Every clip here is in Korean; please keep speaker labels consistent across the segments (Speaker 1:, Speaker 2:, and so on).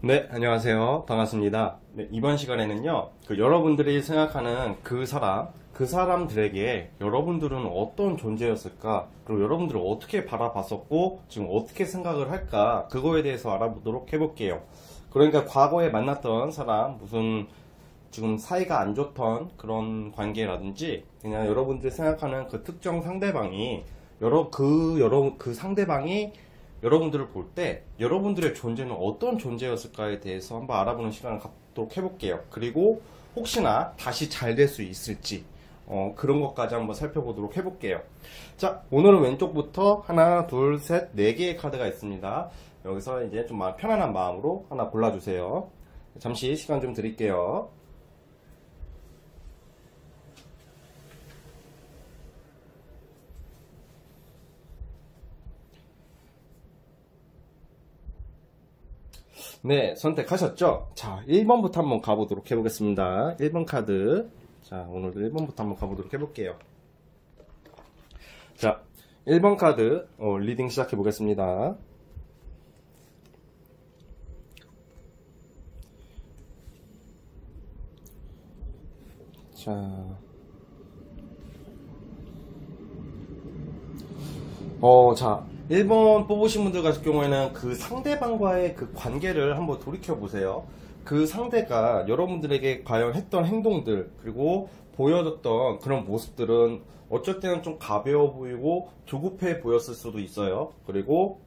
Speaker 1: 네, 안녕하세요. 반갑습니다. 네, 이번 시간에는요, 여러분들이 생각하는 그 사람들에게 여러분들은 어떤 존재였을까, 그리고 여러분들을 어떻게 바라봤었고, 지금 어떻게 생각을 할까, 그거에 대해서 알아보도록 해볼게요. 그러니까 과거에 만났던 사람, 무슨 지금 사이가 안 좋던 그런 관계라든지, 그냥 여러분들이 생각하는 그 특정 상대방이, 그 상대방이 여러분들을 볼 때 여러분들의 존재는 어떤 존재였을까에 대해서 한번 알아보는 시간을 갖도록 해볼게요. 그리고 혹시나 다시 잘 될 수 있을지 그런 것까지 한번 살펴보도록 해볼게요. 자, 오늘은 왼쪽부터 하나, 둘, 셋, 네 개의 카드가 있습니다. 여기서 이제 좀 편안한 마음으로 하나 골라주세요. 잠시 시간 좀 드릴게요. 네, 선택하셨죠? 자, 1번부터 한번 가보도록 해보겠습니다. 1번 카드. 자, 오늘도 1번부터 한번 가보도록 해볼게요. 자, 1번 카드, 리딩 시작해 보겠습니다. 자, 자, 1번 뽑으신 분들 같은 경우에는 그 상대방과의 그 관계를 한번 돌이켜 보세요. 그 상대가 여러분들에게 과연 했던 행동들, 그리고 보여줬던 그런 모습들은 어쩔 때는 좀 가벼워 보이고 조급해 보였을 수도 있어요. 그리고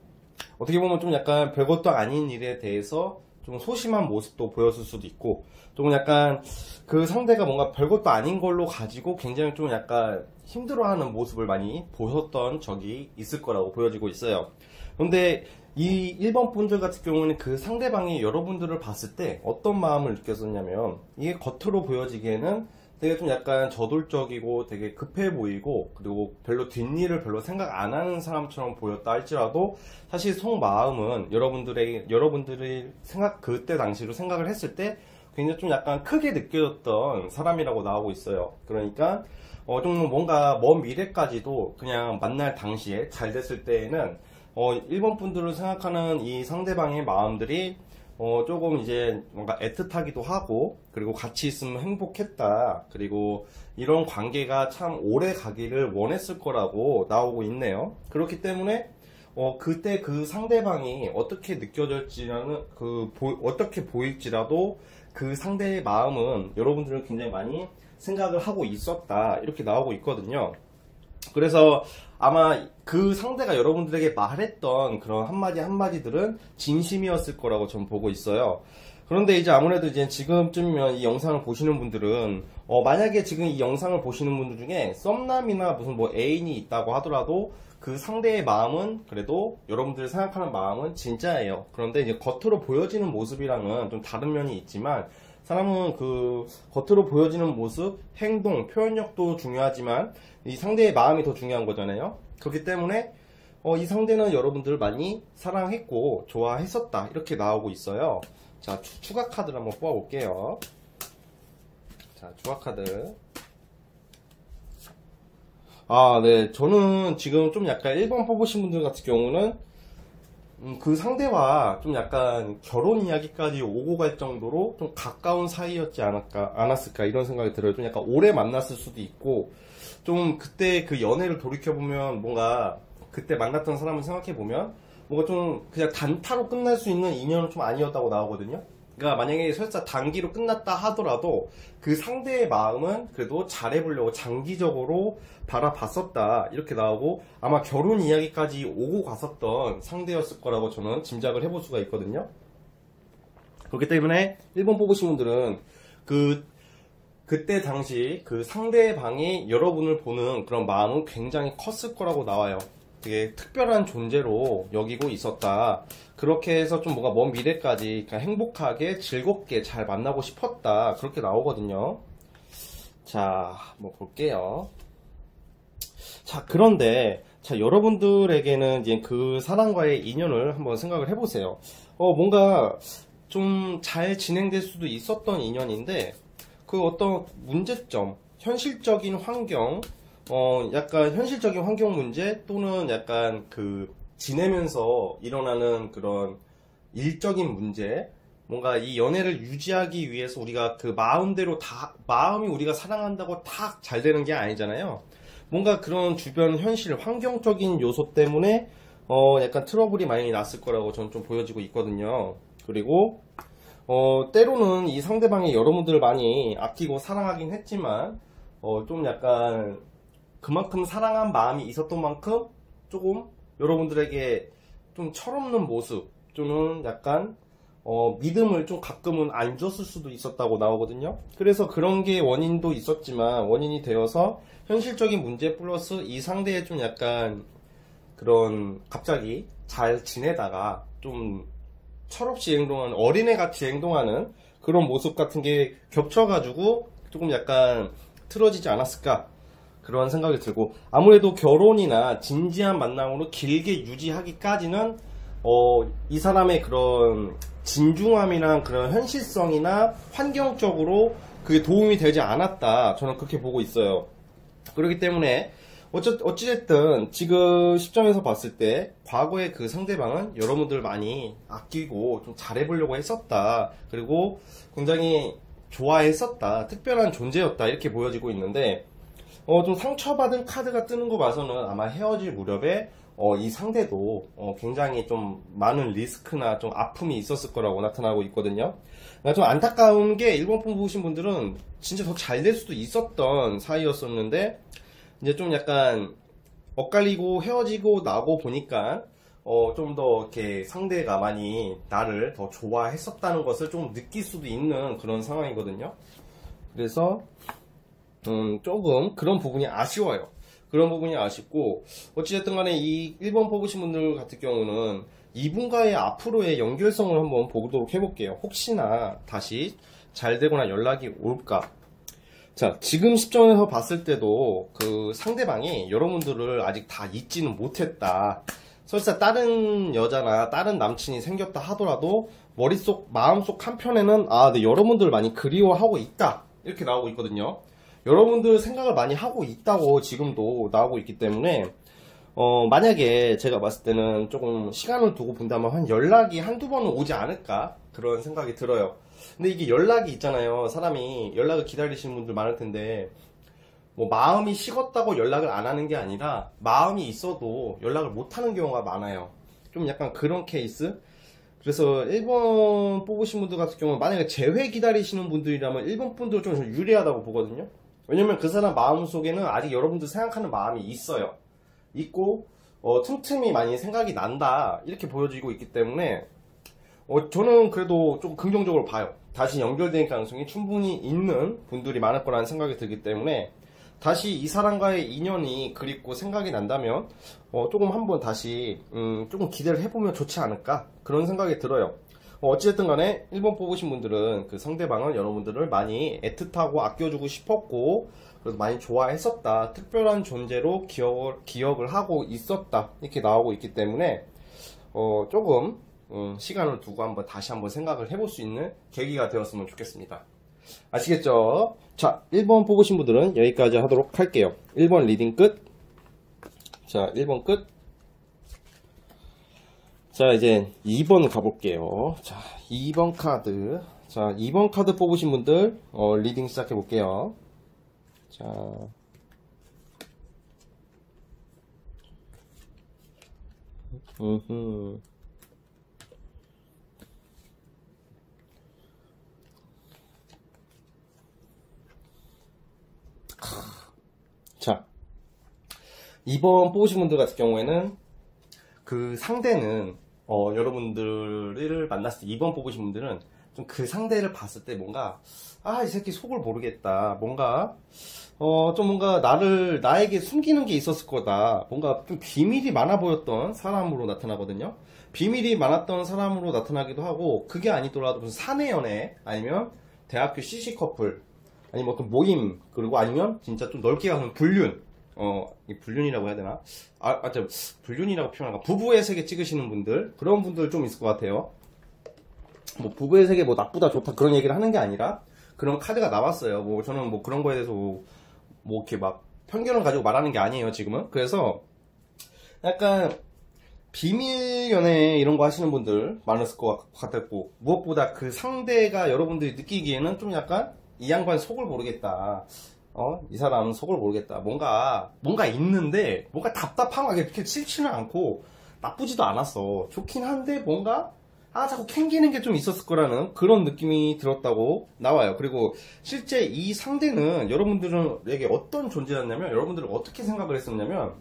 Speaker 1: 어떻게 보면 좀 약간 별것도 아닌 일에 대해서 좀 소심한 모습도 보였을 수도 있고, 좀 약간 그 상대가 뭔가 별것도 아닌 걸로 가지고 굉장히 좀 약간 힘들어하는 모습을 많이 보셨던 적이 있을 거라고 보여지고 있어요. 그런데 이 1번 분들 같은 경우는 그 상대방이 여러분들을 봤을 때 어떤 마음을 느꼈었냐면, 이게 겉으로 보여지기에는 되게 좀 약간 저돌적이고 되게 급해 보이고, 그리고 별로 뒷일을 별로 생각 안 하는 사람처럼 보였다 할지라도 사실 속마음은 여러분들이 그때 당시로 생각을 했을 때 굉장히 좀 약간 크게 느껴졌던 사람이라고 나오고 있어요. 그러니까 좀 뭔가 먼 미래까지도 그냥 만날 당시에 잘 됐을 때에는 1번 분들을 생각하는 이 상대방의 마음들이 조금 이제 뭔가 애틋하기도 하고, 그리고 같이 있으면 행복했다, 그리고 이런 관계가 참 오래 가기를 원했을 거라고 나오고 있네요. 그렇기 때문에 그때 그 상대방이 어떻게 느껴질지라는 어떻게 보일지라도 그 상대의 마음은 여러분들은 굉장히 많이 생각을 하고 있었다, 이렇게 나오고 있거든요. 그래서 아마 그 상대가 여러분들에게 말했던 그런 한마디 한마디들은 진심이었을 거라고 저는 보고 있어요. 그런데 이제 아무래도 이제 지금쯤이면 이 영상을 보시는 분들은 만약에 지금 이 영상을 보시는 분들 중에 썸남이나 무슨 뭐 애인이 있다고 하더라도 그 상대의 마음은, 그래도 여러분들이 생각하는 마음은 진짜예요. 그런데 이제 겉으로 보여지는 모습이랑은 좀 다른 면이 있지만, 사람은 그 겉으로 보여지는 모습, 행동, 표현력도 중요하지만 이 상대의 마음이 더 중요한 거잖아요. 그렇기 때문에 이 상대는 여러분들을 많이 사랑했고 좋아했었다, 이렇게 나오고 있어요. 자, 추가 카드를 한번 뽑아볼게요. 자, 추가 카드. 네. 저는 지금 좀 약간 1번 뽑으신 분들 같은 경우는 그 상대와 좀 약간 결혼 이야기까지 오고 갈 정도로 좀 가까운 사이였지 않았을까, 이런 생각이 들어요. 좀 약간 오래 만났을 수도 있고, 좀 그때 그 연애를 돌이켜보면 뭔가 그때 만났던 사람을 생각해보면 뭔가 좀 그냥 단타로 끝날 수 있는 인연은 좀 아니었다고 나오거든요. 그러니까 만약에 설사 단기로 끝났다 하더라도 그 상대의 마음은 그래도 잘해보려고 장기적으로 바라봤었다, 이렇게 나오고, 아마 결혼 이야기까지 오고 갔었던 상대였을 거라고 저는 짐작을 해볼 수가 있거든요. 그렇기 때문에 1번 뽑으신 분들은 그때 당시 그 상대방이 여러분을 보는 그런 마음은 굉장히 컸을 거라고 나와요. 되게 특별한 존재로 여기고 있었다. 그렇게 해서 좀 뭔가 먼 미래까지 그냥 행복하게 즐겁게 잘 만나고 싶었다, 그렇게 나오거든요. 자, 한번 볼게요. 자, 그런데 자, 여러분들에게는 이제 그 사람과의 인연을 한번 생각을 해보세요. 뭔가 좀 잘 진행될 수도 있었던 인연인데, 그 어떤 문제점, 현실적인 환경, 약간 현실적인 환경 문제, 또는 약간 지내면서 일어나는 그런 일적인 문제, 뭔가 이 연애를 유지하기 위해서 우리가 그 마음대로 마음이 우리가 사랑한다고 다 잘 되는 게 아니잖아요. 뭔가 그런 주변 현실, 환경적인 요소 때문에 약간 트러블이 많이 났을 거라고 저는 좀 보여지고 있거든요. 그리고 때로는 이 상대방이 여러분들을 많이 아끼고 사랑하긴 했지만 좀 약간 그만큼 사랑한 마음이 있었던 만큼 조금 여러분들에게 좀 철없는 모습 또는 약간 믿음을 좀 가끔은 안 줬을 수도 있었다고 나오거든요. 그래서 그런 게 원인도 있었지만 원인이 되어서 현실적인 문제 플러스 이 상대의 좀 약간 그런 갑자기 잘 지내다가 좀 철없이 행동하는 어린애같이 행동하는 그런 모습 같은 게 겹쳐가지고 조금 약간 틀어지지 않았을까 그런 생각이 들고, 아무래도 결혼이나 진지한 만남으로 길게 유지하기까지는 이 사람의 그런 진중함이나 그런 현실성이나 환경적으로 그게 도움이 되지 않았다, 저는 그렇게 보고 있어요. 그렇기 때문에 어찌됐든 지금 시점에서 봤을 때 과거의 그 상대방은 여러분들 많이 아끼고 좀 잘해보려고 했었다, 그리고 굉장히 좋아했었다, 특별한 존재였다, 이렇게 보여지고 있는데 좀 상처받은 카드가 뜨는 거 봐서는 아마 헤어질 무렵에 이 상대도 굉장히 좀 많은 리스크나 좀 아픔이 있었을 거라고 나타나고 있거든요. 그러니까 좀 안타까운 게 일본 분 보신 분들은 진짜 더 잘 될 수도 있었던 사이였었는데 이제 좀 약간 엇갈리고 헤어지고 나고 보니까 좀 더 이렇게 상대가 많이 나를 더 좋아했었다는 것을 좀 느낄 수도 있는 그런 상황이거든요. 그래서 조금 그런 부분이 아쉬워요. 그런 부분이 아쉽고, 어찌됐든 간에 이 1번 뽑으신 분들 같은 경우는 이분과의 앞으로의 연결성을 한번 보도록 해볼게요. 혹시나 다시 잘 되거나 연락이 올까. 자, 지금 시점에서 봤을 때도 그 상대방이 여러분들을 아직 다 잊지는 못했다. 설사 다른 여자나 다른 남친이 생겼다 하더라도 머릿속, 마음속 한편에는 네, 여러분들을 많이 그리워하고 있다, 이렇게 나오고 있거든요. 여러분들 생각을 많이 하고 있다고 지금도 나오고 있기 때문에 만약에 제가 봤을 때는 조금 시간을 두고 본다면 한 연락이 한두 번은 오지 않을까, 그런 생각이 들어요. 근데 이게 연락이 있잖아요. 사람이 연락을 기다리시는 분들 많을 텐데 뭐 마음이 식었다고 연락을 안 하는 게 아니라 마음이 있어도 연락을 못 하는 경우가 많아요. 좀 약간 그런 케이스. 그래서 1번 뽑으신 분들 같은 경우는 만약에 재회 기다리시는 분들이라면 1번 분들 좀 유리하다고 보거든요. 왜냐면 그 사람 마음속에는 아직 여러분들 생각하는 마음이 있어요. 있고 틈틈이 많이 생각이 난다, 이렇게 보여지고 있기 때문에 저는 그래도 좀 긍정적으로 봐요. 다시 연결될 가능성이 충분히 있는 분들이 많을 거라는 생각이 들기 때문에 다시 이 사람과의 인연이 그립고 생각이 난다면 조금 한번 다시 조금 기대를 해보면 좋지 않을까, 그런 생각이 들어요. 어찌됐든 간에 1번 뽑으신 분들은 그 상대방은 여러분들을 많이 애틋하고 아껴주고 싶었고 그래서 많이 좋아했었다, 특별한 존재로 기억을 하고 있었다, 이렇게 나오고 있기 때문에 조금 시간을 두고 다시 한번 생각을 해볼 수 있는 계기가 되었으면 좋겠습니다. 아시겠죠? 자, 1번 뽑으신 분들은 여기까지 하도록 할게요. 1번 리딩 끝. 자, 1번 끝. 자, 이제 2번 가볼게요. 자, 2번 카드. 자, 2번 카드 뽑으신 분들 리딩 시작해 볼게요. 자, 자, 2번 뽑으신 분들 같은 경우에는 그 상대는 여러분들을 만났을 때 2번 뽑으신 분들은 좀 그 상대를 봤을 때 뭔가 이 새끼 속을 모르겠다, 뭔가 좀 뭔가 나에게 숨기는 게 있었을 거다, 뭔가 좀 비밀이 많아 보였던 사람으로 나타나거든요. 비밀이 많았던 사람으로 나타나기도 하고, 그게 아니더라도 무슨 사내 연애, 아니면 대학교 CC 커플, 아니면 어떤 모임, 그리고 아니면 진짜 좀 넓게 가면 불륜, 불륜이라고 해야 되나? 불륜이라고 표현할까? 부부의 세계 찍으시는 분들, 그런 분들 좀 있을 것 같아요. 뭐 부부의 세계 뭐 나쁘다 좋다 그런 얘기를 하는 게 아니라 그런 카드가 나왔어요. 뭐 저는 뭐 그런 거에 대해서 뭐 이렇게 막 편견을 가지고 말하는 게 아니에요, 지금은. 그래서 약간 비밀 연애 이런 거 하시는 분들 많았을 것 같았고, 무엇보다 그 상대가 여러분들이 느끼기에는 좀 약간 이 양반 속을 모르겠다. 이 사람 속을 모르겠다. 뭔가 있는데, 뭔가 답답한 거 이렇게 싫지는 않고, 나쁘지도 않았어. 좋긴 한데, 뭔가, 자꾸 캥기는 게 좀 있었을 거라는 그런 느낌이 들었다고 나와요. 그리고 실제 이 상대는 여러분들에게 어떤 존재였냐면, 여러분들은 어떻게 생각을 했었냐면,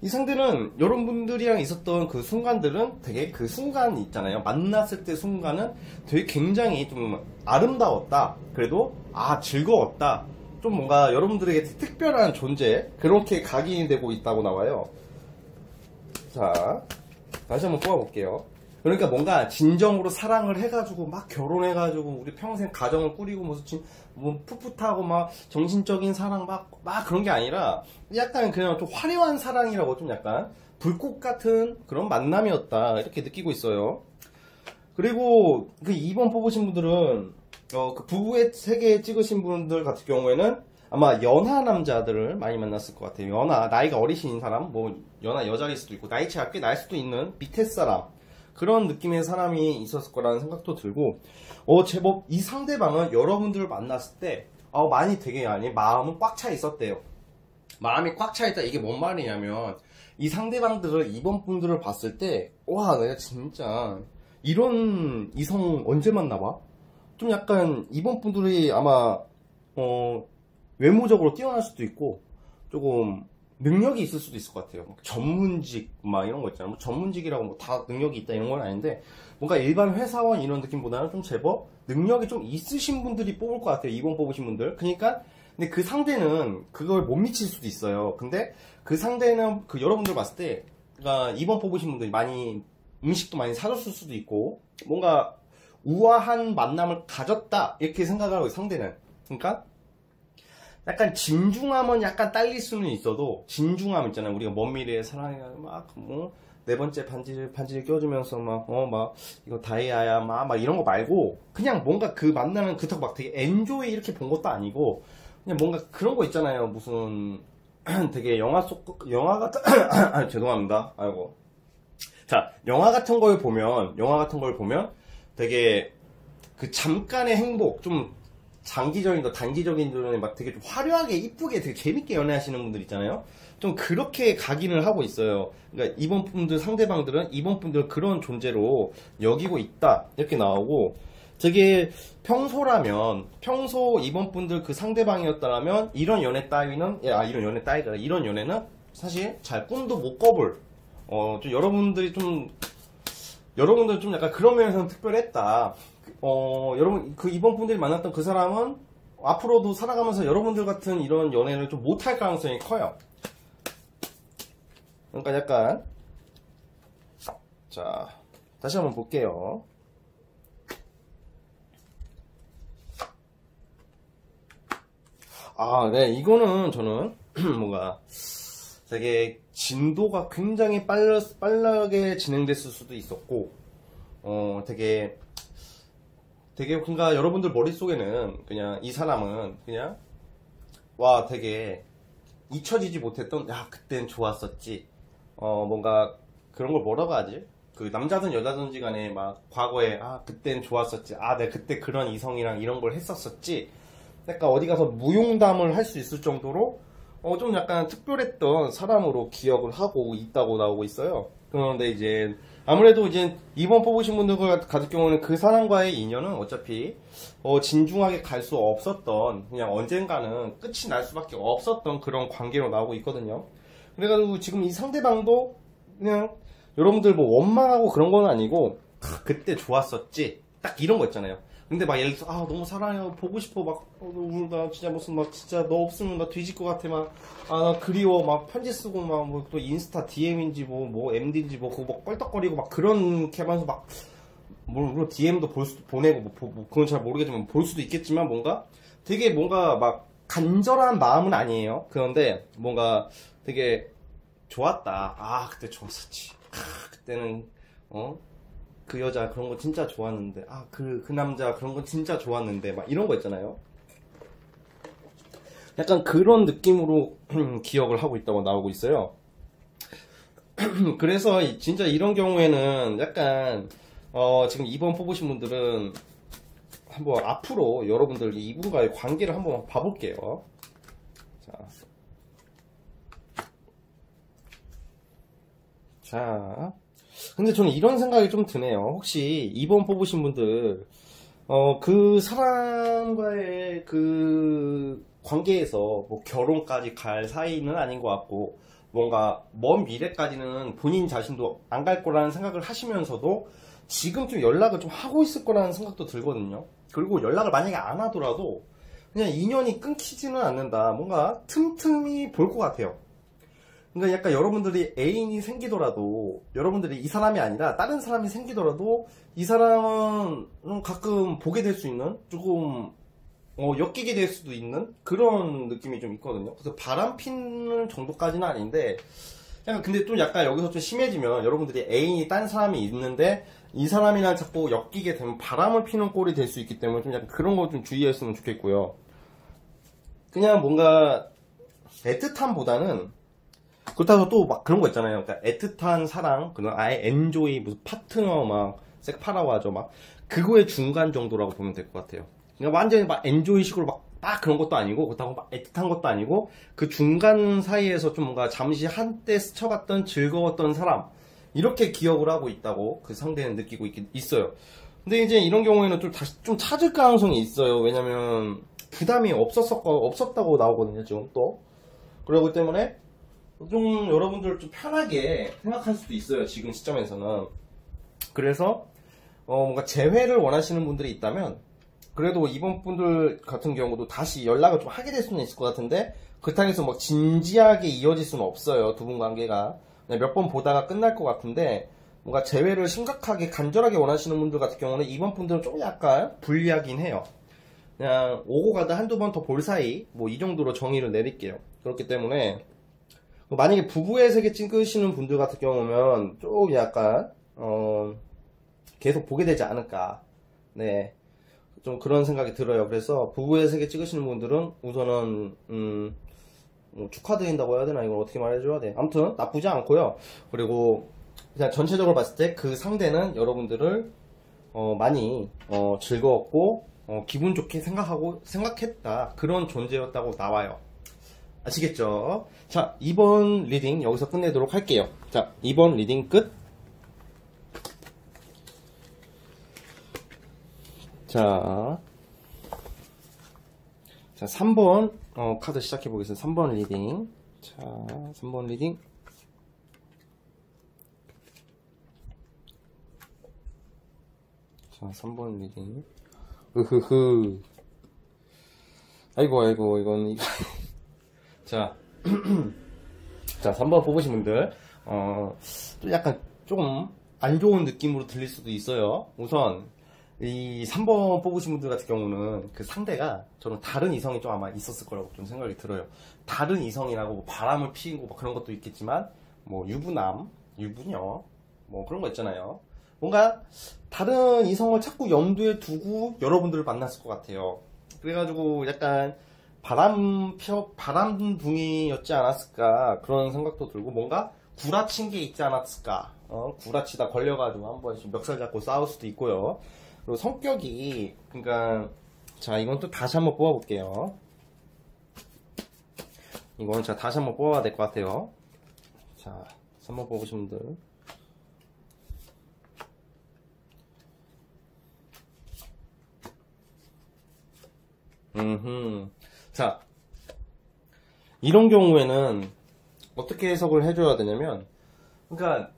Speaker 1: 이 상대는 여러분들이랑 있었던 그 순간들은 되게 그 순간 있잖아요. 만났을 때 순간은 되게 굉장히 좀 아름다웠다. 그래도, 즐거웠다. 좀 뭔가 여러분들에게 특별한 존재, 그렇게 각인이 되고 있다고 나와요. 자, 다시 한번 뽑아볼게요. 그러니까 뭔가 진정으로 사랑을 해가지고 막 결혼해가지고 우리 평생 가정을 꾸리고 뭐 풋풋하고 막 정신적인 사랑 막 그런 게 아니라 약간 그냥 좀 화려한 사랑이라고, 좀 약간 불꽃 같은 그런 만남이었다, 이렇게 느끼고 있어요. 그리고 그 2번 뽑으신 분들은 그 부부의 세계 찍으신 분들 같은 경우에는 아마 연하 남자들을 많이 만났을 것 같아요. 연하, 나이가 어리신 사람, 뭐 연하 여자일 수도 있고 나이 차가 꽤 날 수도 있는 밑에 사람, 그런 느낌의 사람이 있었을 거라는 생각도 들고, 제법 이 상대방은 여러분들을 만났을 때 많이 되게 마음은 꽉 차 있었대요. 마음이 꽉 차 있다, 이게 뭔 말이냐면 이 상대방들을, 이번 분들을 봤을 때 내가 진짜 이런 이성 언제 만나봐? 좀 약간 이번 분들이 아마 외모적으로 뛰어날 수도 있고 조금 능력이 있을 수도 있을 것 같아요. 전문직 이런 거 있잖아요. 전문직이라고 다 능력이 있다 이런 건 아닌데, 뭔가 일반 회사원 이런 느낌보다는 좀 제법 능력이 좀 있으신 분들이 뽑을 것 같아요. 2번 뽑으신 분들. 근데 그 상대는 그걸 못 미칠 수도 있어요. 근데 그 상대는 그 여러분들 봤을 때, 그러니까 2번 뽑으신 분들이 많이 음식도 많이 사줬을 수도 있고, 뭔가 우아한 만남을 가졌다, 이렇게 생각하고, 상대는. 그러니까 약간 진중함은 약간 딸릴 수는 있어도, 진중함 있잖아요. 우리가 먼 미래에 사랑해 네 번째 반지를 껴주면서 이거 다이아야 막 이런 거 말고, 그냥 뭔가 그 만나는 그렇다고 막 되게 엔조이 이렇게 본 것도 아니고, 그냥 뭔가 그런 거 있잖아요. 무슨 되게 영화 같은 죄송합니다. 아이고. 자, 영화 같은 걸 보면 되게 그 잠깐의 행복, 좀 장기적인 거, 단기적인 거는 막 되게 좀 화려하게, 이쁘게, 되게 재밌게 연애하시는 분들 있잖아요. 좀 그렇게 각인을 하고 있어요. 그러니까 이번 분들, 상대방들은 이번 분들 그런 존재로 여기고 있다, 이렇게 나오고, 되게 평소 이번 분들 그 상대방이었다면 이런 연애 따위는, 이런 연애는 사실 잘 꿈도 못 꿔볼, 좀 여러분들 좀 약간 그런 면에서는 특별했다. 여러분, 그 이번 분들이 만났던 그 사람은 앞으로도 살아가면서 여러분들 같은 이런 연애를 좀 못할 가능성이 커요. 그러니까 약간, 자, 다시 한번 볼게요. 네, 이거는 저는 뭔가 되게 진도가 굉장히 빠르게 진행됐을 수도 있었고, 되게 그러니까 여러분들 머릿속에는 그냥 이 사람은 그냥 되게 잊혀지지 못했던, 그땐 좋았었지, 뭔가 그런 걸 뭐라고 하지? 그 남자든 여자든지 간에 과거에 그땐 좋았었지, 내가 그때 그런 이성이랑 이런 걸 했었었지, 약간 어디 가서 무용담을 할 수 있을 정도로 좀 약간 특별했던 사람으로 기억을 하고 있다고 나오고 있어요. 그런데 이제 아무래도 이제 2번 뽑으신 분들 같은 경우는 그 사람과의 인연은 어차피 진중하게 갈 수 없었던, 그냥 언젠가는 끝이 날 수밖에 없었던 그런 관계로 나오고 있거든요. 그래가지고 지금 이 상대방도 그냥 여러분들 원망하고 그런 건 아니고, 그때 좋았었지, 딱 이런 거 있잖아요. 근데 예를 들어서 너무 사랑해요, 보고 싶어, 나 진짜 진짜 너 없으면 나 뒤질 것 같아, 나 그리워, 편지 쓰고 또 인스타 DM인지 MD인지 그거 껄떡거리고 그렇게 하면서 물론 DM도 보내고 그건 잘 모르겠지만 볼 수도 있겠지만, 되게 간절한 마음은 아니에요. 그런데 뭔가 되게 좋았다, 그때 좋았었지, 그때는 그 여자 그런 거 진짜 좋았는데, 그 남자 그런 거 진짜 좋았는데, 이런 거 있잖아요. 약간 그런 느낌으로 기억을 하고 있다고 나오고 있어요. 그래서 진짜 이런 경우에는 약간 지금 2번 뽑으신 분들은 한번 앞으로 여러분들 이분과의 관계를 한번 봐볼게요. 자, 근데 저는 이런 생각이 좀 드네요. 혹시 2번 뽑으신 분들 그 사람과의 그 관계에서 뭐 결혼까지 갈 사이는 아닌 것 같고, 뭔가 먼 미래까지는 본인 자신도 안 갈 거라는 생각을 하시면서도 지금 좀 연락을 좀 하고 있을 거라는 생각도 들거든요. 그리고 연락을 만약에 안 하더라도 그냥 인연이 끊기지는 않는다. 뭔가 틈틈이 볼 것 같아요. 그러니까 약간 여러분들이 애인이 생기더라도, 여러분들이 이 사람이 아니라 다른 사람이 생기더라도 이 사람은 가끔 보게 될 수 있는, 조금 엮이게 될 수도 있는 그런 느낌이 좀 있거든요. 그래서 바람 피는 정도까지는 아닌데, 약간 근데 좀 약간 여기서 좀 심해지면 여러분들이 애인이 딴 사람이 있는데 이 사람이랑 자꾸 엮이게 되면 바람을 피는 꼴이 될 수 있기 때문에 좀 약간 그런 거 좀 주의했으면 좋겠고요. 그냥 뭔가 애틋함보다는, 그렇다고 또 막 그런 거 있잖아요. 그러니까 애틋한 사랑, 그런 아예 엔조이, 무슨 파트너 막 섹파라고 하죠. 막 그거의 중간 정도라고 보면 될 것 같아요. 그러니까 완전히 막 엔조이식으로 막 그런 것도 아니고, 그렇다고 막 애틋한 것도 아니고, 그 중간 사이에서 좀 뭔가 잠시 한때 스쳐갔던 즐거웠던 사람, 이렇게 기억을 하고 있다고 그 상대는 느끼고 있어요. 근데 이제 이런 경우에는 좀 다시 좀 찾을 가능성이 있어요. 왜냐면 부담이 없었다고 나오거든요, 지금 또. 그러기 때문에 좀 여러분들 좀 편하게 생각할 수도 있어요, 지금 시점에서는. 그래서 뭔가 재회를 원하시는 분들이 있다면, 그래도 이번 분들 같은 경우도 다시 연락을 좀 하게 될 수는 있을 것 같은데, 그렇다고 해서 막 진지하게 이어질 수는 없어요, 두 분 관계가. 몇 번 보다가 끝날 것 같은데, 뭔가 재회를 심각하게 간절하게 원하시는 분들 같은 경우는 이번 분들은 좀 약간 불리하긴 해요. 그냥 오고 가다 한두 번 더 볼 사이, 뭐 이 정도로 정의를 내릴게요. 그렇기 때문에 만약에 부부의 세계 찍으시는 분들 같은 경우면 좀 약간 계속 보게 되지 않을까. 네, 좀 그런 생각이 들어요. 그래서 부부의 세계 찍으시는 분들은 우선은 뭐 축하드린다고 해야 되나, 이걸 어떻게 말해줘야 돼. 아무튼 나쁘지 않고요. 그리고 그냥 전체적으로 봤을 때 그 상대는 여러분들을 많이 즐거웠고 기분 좋게 생각했다, 그런 존재였다고 나와요. 아시겠죠? 자, 2번 리딩 여기서 끝내도록 할게요. 자, 2번 리딩 끝. 자, 3번 카드 시작해 보겠습니다. 3번 리딩. 자, 3번 리딩. 자, 3번 리딩. 으흐흐. 아이고, 이건 이거. 자, 자, 3번 뽑으신 분들, 좀 약간 조금 안 좋은 느낌으로 들릴 수도 있어요. 우선, 이 3번 뽑으신 분들 같은 경우는 그 상대가 저는 다른 이성이 좀 아마 있었을 거라고 좀 생각이 들어요. 다른 이성이라고 뭐 바람을 피우고 뭐 그런 것도 있겠지만, 뭐 유부남, 유부녀, 뭐 그런 거 있잖아요. 뭔가 다른 이성을 자꾸 염두에 두고 여러분들을 만났을 것 같아요. 그래가지고 약간 바람둥이였지 않았을까, 그런 생각도 들고, 뭔가 구라친 게 있지 않았을까. 구라치다 걸려가지고 한 번씩 멱살 잡고 싸울 수도 있고요. 그리고 성격이, 그러니까 자, 이건 또 다시 한번 뽑아볼게요. 이건 제가 다시 한번 뽑아야 될 것 같아요. 자, 3번 뽑으신 분들. 자, 이런 경우에는 어떻게 해석을 해줘야 되냐면, 그러니까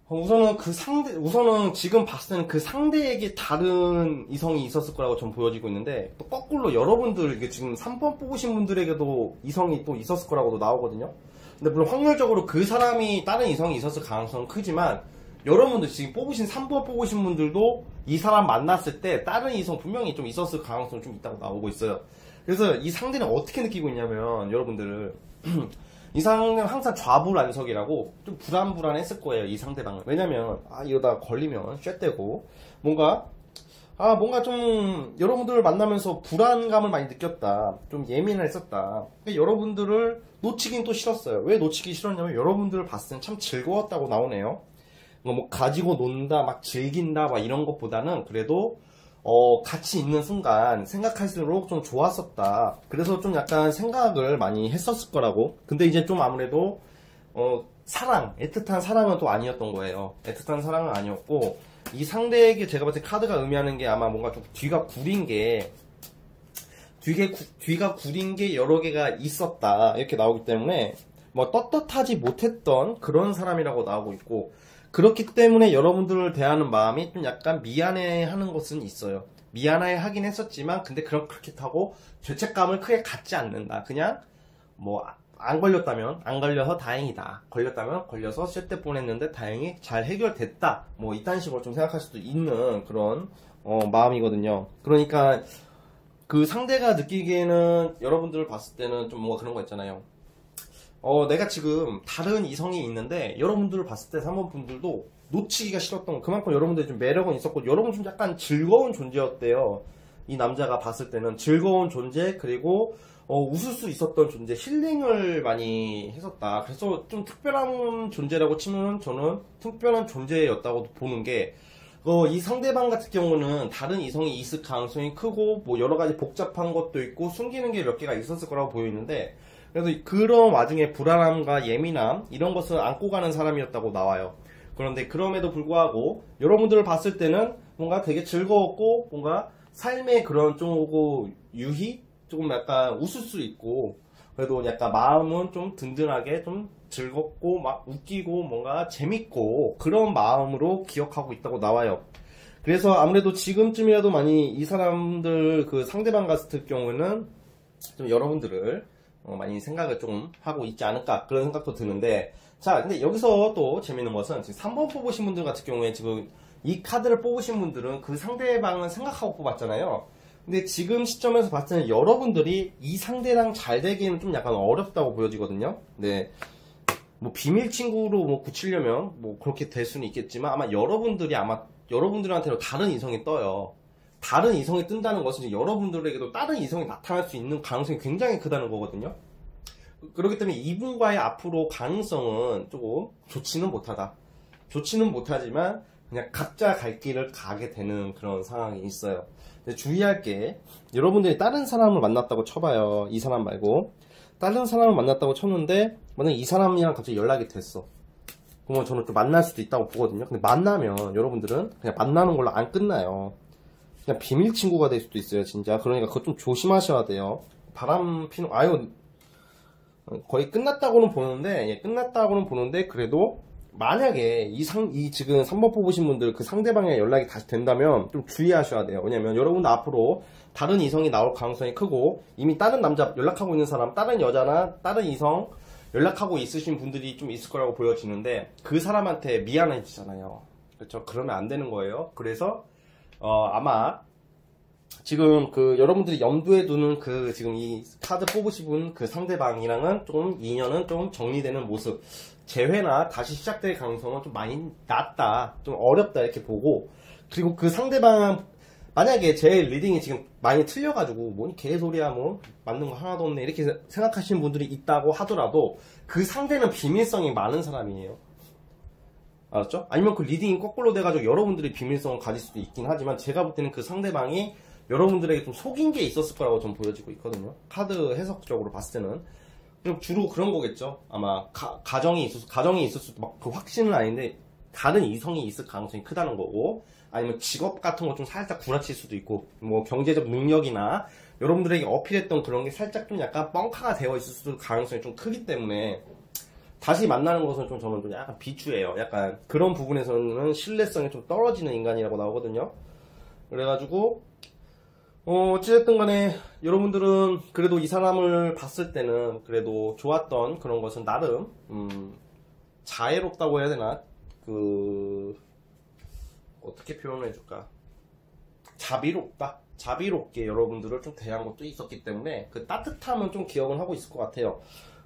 Speaker 1: 우선은 지금 봤을 때는 그 상대에게 다른 이성이 있었을 거라고 전 보여지고 있는데, 또 거꾸로 여러분들, 이게 지금 3번 뽑으신 분들에게도 이성이 또 있었을 거라고도 나오거든요. 근데 물론 확률적으로 그 사람이 다른 이성이 있었을 가능성은 크지만, 여러분들 지금 3번 뽑으신 분들도 이 사람 만났을 때 다른 이성 분명히 좀 있었을 가능성이 좀 있다고 나오고 있어요. 그래서 이 상대는 어떻게 느끼고 있냐면, 여러분들을 이 상대는 항상 좌불안석이라고 좀 불안했을 거예요, 이 상대방은. 왜냐면 이러다 걸리면 쉣되고, 뭔가 뭔가 좀 여러분들을 만나면서 불안감을 많이 느꼈다. 좀 예민했었다. 여러분들을 놓치긴 또 싫었어요. 왜 놓치기 싫었냐면 여러분들을 봤을 땐 참 즐거웠다고 나오네요. 뭐 가지고 논다, 막 즐긴다, 막 이런 것보다는 그래도 같이 있는 순간 생각할수록 좀 좋았었다. 그래서 좀 약간 생각을 많이 했었을 거라고. 근데 이제 좀 아무래도 사랑, 애틋한 사랑은 또 아니었던 거예요. 애틋한 사랑은 아니었고, 이 상대에게 제가 봤을 때 카드가 의미하는 게 아마 뭔가 좀 뒤가 구린 게 여러 개가 있었다. 이렇게 나오기 때문에 뭐 떳떳하지 못했던 그런 사람이라고 나오고 있고, 그렇기 때문에 여러분들을 대하는 마음이 좀 약간 미안해 하는 것은 있어요. 미안해 하긴 했었지만, 근데 그렇게 하고 죄책감을 크게 갖지 않는다. 그냥 뭐 안 걸렸다면 안 걸려서 다행이다, 걸렸다면 걸려서 쉣대 뻔했는데 다행히 잘 해결됐다, 뭐 이딴 식으로 좀 생각할 수도 있는 그런 마음이거든요. 그러니까 그 상대가 느끼기에는 여러분들을 봤을 때는 좀 뭔가 그런 거 있잖아요. 내가 지금 다른 이성이 있는데 여러분들을 봤을 때 3번 분들도 놓치기가 싫었던 거, 그만큼 여러분들이 좀 매력은 있었고 여러분 좀 약간 즐거운 존재였대요. 이 남자가 봤을 때는 즐거운 존재, 그리고 웃을 수 있었던 존재, 힐링을 많이 했었다. 그래서 좀 특별한 존재라고 치면 저는 특별한 존재였다고 보는 게, 이 상대방 같은 경우는 다른 이성이 있을 가능성이 크고 뭐 여러 가지 복잡한 것도 있고 숨기는 게 몇 개가 있었을 거라고 보이는데, 그래서 그런 와중에 불안함과 예민함 이런 것을 안고 가는 사람이었다고 나와요. 그런데 그럼에도 불구하고 여러분들을 봤을 때는 뭔가 되게 즐거웠고, 뭔가 삶의 그런 좀 유희? 조금 약간 웃을 수 있고, 그래도 약간 마음은 좀 든든하게 좀 즐겁고 막 웃기고 뭔가 재밌고 그런 마음으로 기억하고 있다고 나와요. 그래서 아무래도 지금쯤이라도 많이 이 사람들 그 상대방 같은 경우는 좀 여러분들을 많이 생각을 좀 하고 있지 않을까, 그런 생각도 드는데, 자, 근데 여기서 또 재밌는 것은 지금 3번 뽑으신 분들 같은 경우에 지금 이 카드를 뽑으신 분들은 그 상대방을 생각하고 뽑았잖아요. 근데 지금 시점에서 봤을 때 여러분들이 이 상대랑 잘 되기는 좀 약간 어렵다고 보여지거든요. 네. 뭐 비밀 친구로 뭐 굳히려면 뭐 그렇게 될 수는 있겠지만, 아마 여러분들한테는 다른 이성이 떠요. 다른 이성이 뜬다는 것은 여러분들에게도 다른 이성이 나타날 수 있는 가능성이 굉장히 크다는 거거든요. 그렇기 때문에 이분과의 앞으로 가능성은 조금 좋지는 못하지만 그냥 각자 갈 길을 가게 되는 그런 상황이 있어요. 근데 주의할 게, 여러분들이 다른 사람을 만났다고 쳐봐요. 이 사람 말고 다른 사람을 만났다고 쳤는데 만약 이 사람이랑 갑자기 연락이 됐어. 그러면 저는 좀 만날 수도 있다고 보거든요. 근데 만나면 여러분들은 그냥 만나는 걸로 안 끝나요. 그냥 비밀 친구가 될 수도 있어요, 진짜. 그러니까 그거 좀 조심하셔야 돼요. 바람 피는, 거의 끝났다고는 보는데, 그래도 만약에 이 지금 3번 뽑으신 분들 그 상대방의 연락이 다시 된다면 좀 주의하셔야 돼요. 왜냐면 여러분들 앞으로 다른 이성이 나올 가능성이 크고, 이미 다른 남자 연락하고 있는 사람, 다른 여자나 다른 이성 연락하고 있으신 분들이 좀 있을 거라고 보여지는데, 그 사람한테 미안해지잖아요. 그렇죠? 그러면 안 되는 거예요. 그래서 아마 지금 그 여러분들이 염두에 두는 그 지금 이 카드 뽑으신 그 상대방이랑은 좀 인연은 좀 정리되는 모습, 재회나 다시 시작될 가능성은 좀 많이 낮다, 좀 어렵다 이렇게 보고, 그리고 그 상대방 만약에 제 리딩이 지금 많이 틀려가지고 뭐니 개소리야 뭐 맞는 거 하나도 없네 이렇게 생각하시는 분들이 있다고 하더라도, 그 상대는 비밀성이 많은 사람이에요. 알았죠? 아니면 그 리딩이 거꾸로 돼가지고 여러분들이 비밀성을 가질 수도 있긴 하지만, 제가 볼 때는 그 상대방이 여러분들에게 좀 속인 게 있었을 거라고 좀 보여지고 있거든요. 카드 해석적으로 봤을 때는. 주로 그런 거겠죠. 아마 가정이 있을 수도, 막 그 확신은 아닌데 다른 이성이 있을 가능성이 크다는 거고, 아니면 직업 같은 거 좀 살짝 구라칠 수도 있고, 뭐 경제적 능력이나 여러분들에게 어필했던 그런 게 살짝 좀 약간 뻥카가 되어 있을 수도 가능성이 좀 크기 때문에, 다시 만나는 것은 좀 저는 좀 약간 비추해요. 약간 그런 부분에서는 신뢰성이 좀 떨어지는 인간이라고 나오거든요. 그래가지고 어찌됐든 간에 여러분들은 그래도 이 사람을 봤을 때는 그래도 좋았던 그런 것은 나름 자애롭다고 해야 되나, 어떻게 표현을 해줄까, 자비롭게 여러분들을 좀 대한 것도 있었기 때문에 그 따뜻함은 좀 기억을 하고 있을 것 같아요.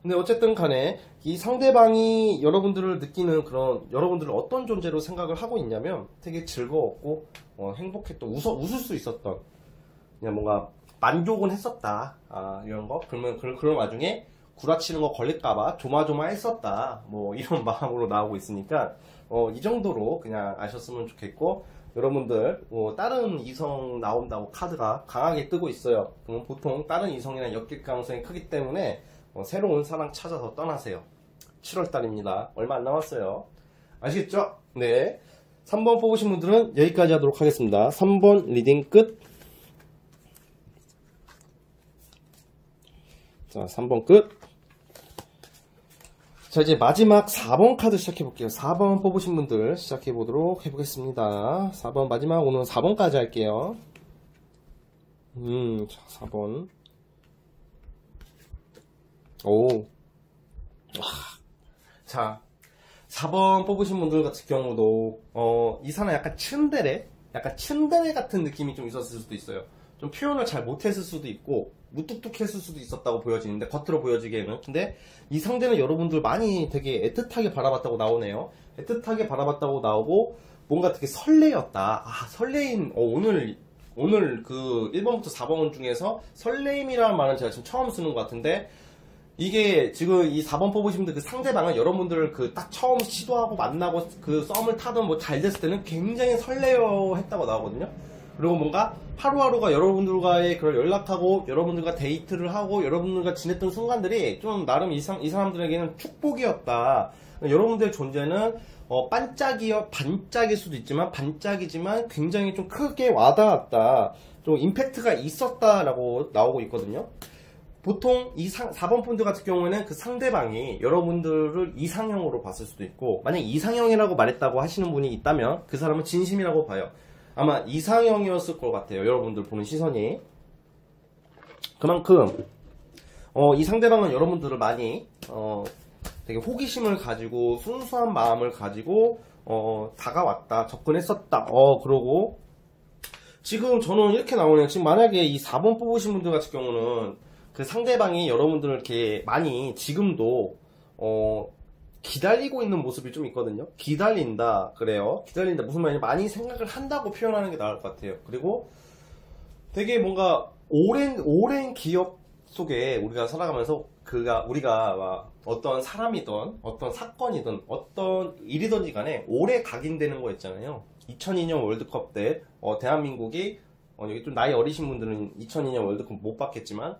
Speaker 1: 근데 어쨌든 간에 이 상대방이 여러분들을 느끼는 그런, 여러분들을 어떤 존재로 생각을 하고 있냐면 되게 즐거웠고 행복했던, 웃을 수 있었던, 그냥 뭔가 만족은 했었다, 이런 거. 그런 와중에 구라치는 거 걸릴까봐 조마조마했었다, 뭐 이런 마음으로 나오고 있으니까 이 정도로 그냥 아셨으면 좋겠고, 여러분들 다른 이성 나온다고 카드가 강하게 뜨고 있어요. 그럼 보통 다른 이성이랑 엮일 가능성이 크기 때문에 새로운 사랑 찾아서 떠나세요. 7월달입니다. 얼마 안 남았어요. 아시겠죠? 네. 3번 뽑으신 분들은 여기까지 하도록 하겠습니다. 3번 리딩 끝. 자, 3번 끝. 자, 이제 마지막 4번 카드 시작해볼게요. 4번 뽑으신 분들 시작해보도록 해보겠습니다. 4번 마지막, 오늘 4번까지 할게요. 자, 4번. 오. 자, 4번 뽑으신 분들 같은 경우도, 이 사람 약간 츤데레 같은 느낌이 좀 있었을 수도 있어요. 좀 표현을 잘 못했을 수도 있고, 무뚝뚝했을 수도 있었다고 보여지는데, 겉으로 보여지기에는. 근데 이 상대는 여러분들 많이 되게 애틋하게 바라봤다고 나오네요. 애틋하게 바라봤다고 나오고, 뭔가 되게 설레였다. 설레임, 오늘 그 1번부터 4번 중에서 설레임이라는 말은 제가 지금 처음 쓰는 것 같은데, 이게 지금 이 4번 뽑으신 분들 그 상대방은 여러분들을 그 딱 처음 시도하고 만나고 그 썸을 타던 뭐 잘 됐을 때는 굉장히 설레어 했다고 나오거든요. 그리고 뭔가 하루하루가 여러분들과의 그런 연락하고 여러분들과 데이트를 하고 여러분들과 지냈던 순간들이 좀 나름 이 사람들에게는 축복이었다. 여러분들의 존재는 반짝일 수도 있지만 반짝이지만 굉장히 좀 크게 와닿았다. 좀 임팩트가 있었다라고 나오고 있거든요. 보통 4번 분들 같은 경우에는 그 상대방이 여러분들을 이상형으로 봤을 수도 있고, 만약 이상형이라고 말했다고 하시는 분이 있다면 그 사람은 진심이라고 봐요. 아마 이상형이었을 것 같아요. 여러분들 보는 시선이. 그만큼 이 상대방은 여러분들을 많이 되게 호기심을 가지고 순수한 마음을 가지고 다가왔다, 접근했었다. 그러고 지금 저는 이렇게 나오네요. 지금 만약에 이 4번 뽑으신 분들 같은 경우는 그 상대방이 여러분들을 이렇게 많이 지금도 기다리고 있는 모습이 좀 있거든요. 기다린다 그래요. 기다린다 무슨 말이냐, 많이 생각을 한다고 표현하는 게 나을 것 같아요. 그리고 되게 뭔가 오랜 기억 속에 우리가 살아가면서 우리가 막 어떤 사람이든 어떤 사건이든 어떤 일이든지 간에 오래 각인되는 거 있잖아요. 2002년 월드컵 때 대한민국이 여기 좀 나이 어리신 분들은 2002년 월드컵 못 봤겠지만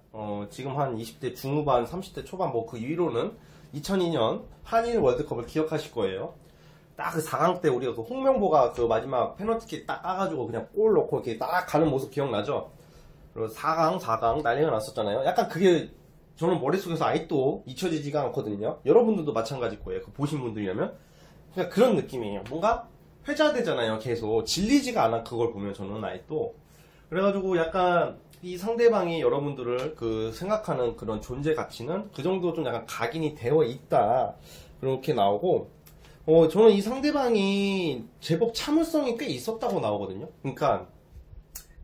Speaker 1: 지금 한 20대 중후반 30대 초반 뭐 그 위로는 2002년 한일 월드컵을 기억하실 거예요. 딱 그 4강 때 우리가 그 홍명보가 그 마지막 페널티킥 딱 까가지고 그냥 골 넣고 이렇게 딱 가는 모습 기억나죠? 그리고 4강 난리가 났었잖아요. 약간 그게 저는 머릿속에서 아직도 잊혀지지가 않거든요. 여러분들도 마찬가지일 거예요. 그 보신 분들이라면. 그러니까 그런 느낌이에요. 뭔가 회자되잖아요. 계속 질리지가 않아. 그걸 보면 저는 아직도. 그래가지고 약간 이 상대방이 여러분들을 그 생각하는 그런 존재 가치는 그 정도 좀 약간 각인이 되어 있다. 그렇게 나오고, 저는 이 상대방이 제법 참을성이 꽤 있었다고 나오거든요. 그러니까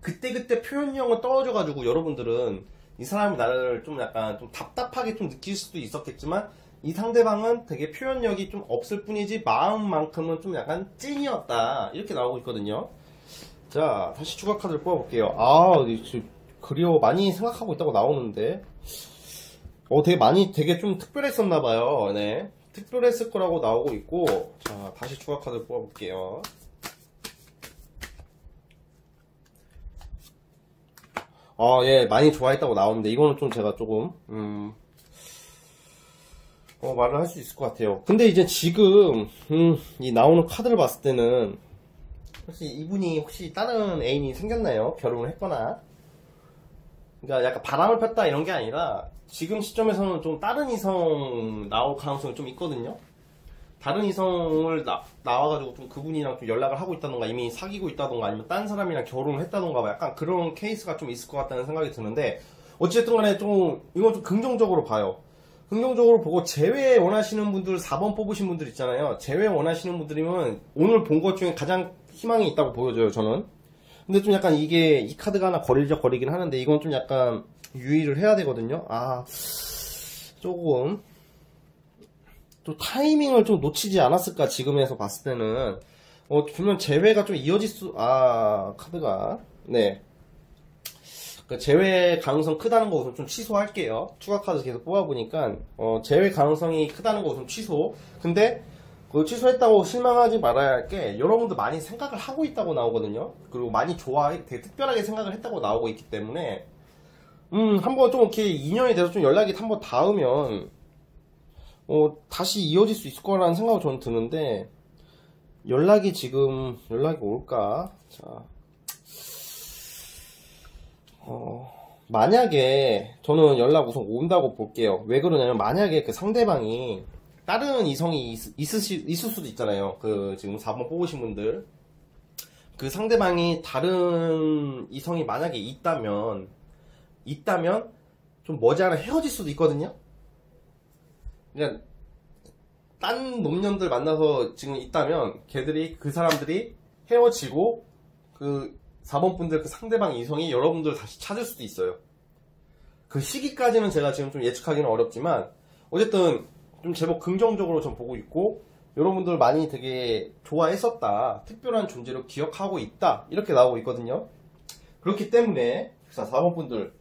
Speaker 1: 그때 표현력을 떨어져가지고 여러분들은 이 사람이 나를 좀 약간 좀 답답하게 좀 느낄 수도 있었겠지만, 이 상대방은 되게 표현력이 좀 없을 뿐이지 마음만큼은 좀 약간 찐이었다. 이렇게 나오고 있거든요. 자, 다시 추가 카드를 뽑아볼게요. 그리워 많이 생각하고 있다고 나오는데, 되게 좀 특별했었나봐요. 네. 특별했을 거라고 나오고 있고, 자, 다시 추가 카드를 뽑아볼게요. 예, 많이 좋아했다고 나오는데, 이거는 좀 제가 조금, 말을 할 수 있을 것 같아요. 근데 이제 지금, 이 나오는 카드를 봤을 때는, 혹시 이분이 혹시 다른 애인이 생겼나요? 결혼을 했거나. 그러니까 약간 바람을 폈다 이런 게 아니라 지금 시점에서는 좀 다른 이성 나올 가능성이 좀 있거든요. 다른 이성을 나와가지고 좀 그분이랑 좀 연락을 하고 있다던가 이미 사귀고 있다던가 아니면 다른 사람이랑 결혼을 했다던가 약간 그런 케이스가 좀 있을 것 같다는 생각이 드는데, 어쨌든 간에 좀 이건 좀 긍정적으로 봐요. 긍정적으로 보고 재회 원하시는 분들, 4번 뽑으신 분들 있잖아요. 재회 원하시는 분들이면 오늘 본 것 중에 가장 희망이 있다고 보여져요, 저는. 근데 좀 약간 이 카드가 하나 거리긴 하는데, 이건 좀 약간 유의를 해야 되거든요. 조금 또 타이밍을 좀 놓치지 않았을까, 지금에서 봤을 때는. 분명 재회가 좀 이어질 카드가. 네. 그 재회 가능성 크다는 거 우선 좀 취소할게요. 추가 카드 계속 뽑아보니까, 재회 가능성이 크다는 거 우선 취소. 근데, 그 취소했다고 실망하지 말아야 할 게, 여러분도 많이 생각을 하고 있다고 나오거든요. 그리고 많이 되게 특별하게 생각을 했다고 나오고 있기 때문에, 한번 좀 이렇게 인연이 돼서 좀 연락이 한번 닿으면, 다시 이어질 수 있을 거라는 생각이 저는 드는데, 연락이 올까? 자, 만약에, 저는 연락 우선 온다고 볼게요. 왜 그러냐면, 만약에 그 상대방이, 다른 이성이 있을 수도 있잖아요. 그, 지금 4번 뽑으신 분들. 그 상대방이 다른 이성이 만약에 있다면, 좀 머지않아 헤어질 수도 있거든요? 그냥, 딴 놈년들 만나서 지금 있다면, 그 사람들이 헤어지고, 그 4번 분들 그 상대방 이성이 여러분들 다시 찾을 수도 있어요. 그 시기까지는 제가 지금 좀 예측하기는 어렵지만, 어쨌든, 좀 제법 긍정적으로 좀 보고 있고, 여러분들 많이 되게 좋아했었다, 특별한 존재로 기억하고 있다, 이렇게 나오고 있거든요. 그렇기 때문에, 자, 4번 분들,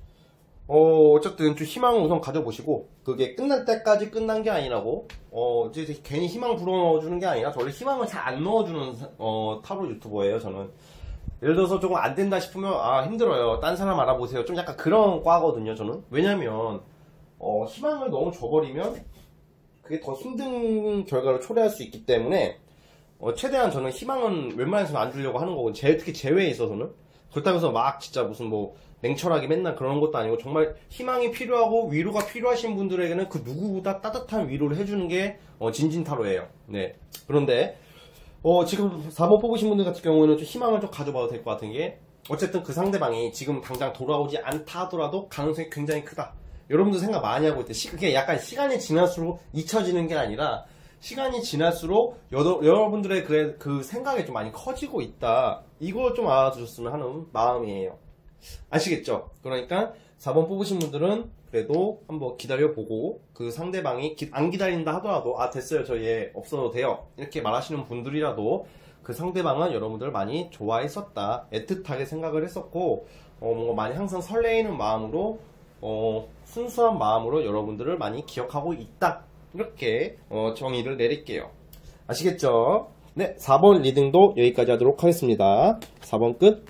Speaker 1: 어쨌든 좀 희망을 우선 가져보시고, 그게 끝날 때까지 끝난 게 아니라고, 이제 괜히 희망 불어넣어주는 게 아니라, 원래 희망을 잘 안 넣어주는, 타로 유튜버예요, 저는. 예를 들어서 조금 안 된다 싶으면, 힘들어요. 딴 사람 알아보세요. 좀 약간 그런 과거든요, 저는. 왜냐면, 희망을 너무 줘버리면, 그게 더 힘든 결과를 초래할 수 있기 때문에, 최대한 저는 희망은 웬만해서는 안 주려고 하는 거고, 특히 재회에 있어서는. 그렇다고 해서 막 진짜 무슨 뭐, 냉철하게 맨날 그러는 것도 아니고, 정말 희망이 필요하고 위로가 필요하신 분들에게는 그 누구보다 따뜻한 위로를 해주는 게, 진진타로예요. 네. 그런데, 지금 4번 뽑으신 분들 같은 경우에는 좀 희망을 좀 가져봐도 될 것 같은 게, 어쨌든 그 상대방이 지금 당장 돌아오지 않다 하더라도 가능성이 굉장히 크다. 여러분들 생각 많이 하고 있대. 그게 약간 시간이 지날수록 잊혀지는 게 아니라, 시간이 지날수록 여러분들의 그 생각이 좀 많이 커지고 있다. 이걸 좀 알아주셨으면 하는 마음이에요. 아시겠죠? 그러니까 4번 뽑으신 분들은 그래도 한번 기다려보고, 그 상대방이 안 기다린다 하더라도, 됐어요, 저 얘 없어도 돼요, 이렇게 말하시는 분들이라도 그 상대방은 여러분들 많이 좋아했었다, 애틋하게 생각을 했었고, 뭔가 많이 항상 설레이는 마음으로, 순수한 마음으로 여러분들을 많이 기억하고 있다, 이렇게 정의를 내릴게요. 아시겠죠? 네, 4번 리딩도 여기까지 하도록 하겠습니다. 4번 끝.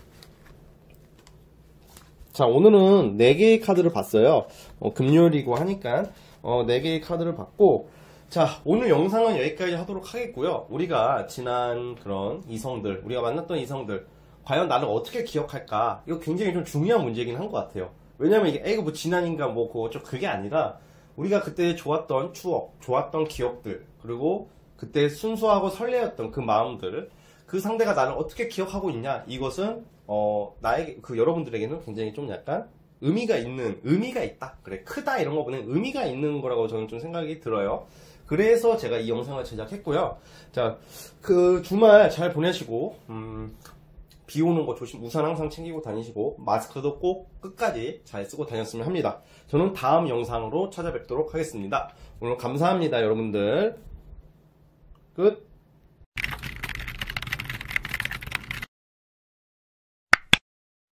Speaker 1: 자, 오늘은 4개의 카드를 봤어요. 금요일이고 하니까 4개의 카드를 봤고, 자, 오늘 영상은 여기까지 하도록 하겠고요. 우리가 지난 그런 이성들, 우리가 만났던 이성들, 과연 나를 어떻게 기억할까? 이거 굉장히 좀 중요한 문제이긴 한 것 같아요. 왜냐면 이게 뭐 지난인가 뭐 그게 아니라, 우리가 그때 좋았던 추억, 좋았던 기억들, 그리고 그때 순수하고 설레었던 그 마음들, 그 상대가 나를 어떻게 기억하고 있냐, 이것은 나에게, 여러분들에게는 굉장히 좀 약간 의미가 있다. 그래, 크다 이런 거보다는 의미가 있는 거라고 저는 좀 생각이 들어요. 그래서 제가 이 영상을 제작했고요. 자, 그 주말 잘 보내시고, 비 오는 거 우산 항상 챙기고 다니시고, 마스크도 꼭 끝까지 잘 쓰고 다녔으면 합니다. 저는 다음 영상으로 찾아뵙도록 하겠습니다. 오늘 감사합니다, 여러분들. 끝.